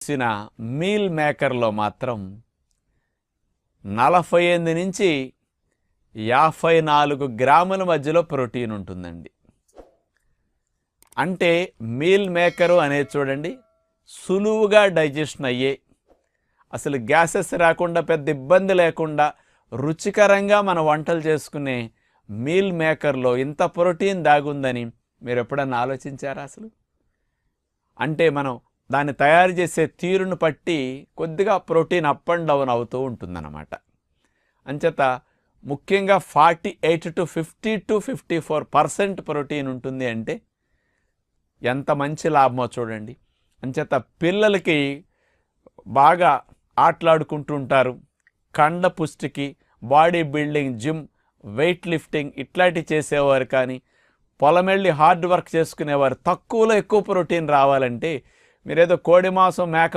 చేసిన మీల్ మేకర్లో మాత్రం 48 నుంచి 54 గ్రాముల మధ్యలో ప్రోటీన్ ఉంటుందండి. అంటే మీల్ మేకరు అనేది చూడండి, సులువుగా డైజెషన్ అయ్యే, అసలు గ్యాసెస్ రాకుండా పెద్ద ఇబ్బంది లేకుండా రుచికరంగా మన వంటలు చేసుకునే మీల్ మేకర్లో ఇంత ప్రోటీన్ దాగుందని మీరు ఎప్పుడన్నా ఆలోచించారా అసలు? అంటే మనం దాన్ని తయారు చేసే తీరును బట్టి కొద్దిగా ప్రోటీన్ అప్ అండ్ డౌన్ అవుతూ ఉంటుందన్నమాట. అంచేత ముఖ్యంగా 48 to 50 to 54% ప్రోటీన్ ఉంటుంది అంటే ఎంత మంచి లాభమో చూడండి. అంచేత పిల్లలకి బాగా ఆటలాడుకుంటూ ఉంటారు, కండ పుష్టికి, body building, gym, weight lifting ఇట్లాంటివి చేసేవారు, కానీ పొలమెళ్ళి హార్డ్ వర్క్ చేసుకునేవారు తక్కువలో ఎక్కువ ప్రోటీన్ రావాలంటే మీరేదో కోడి మాంసం మేక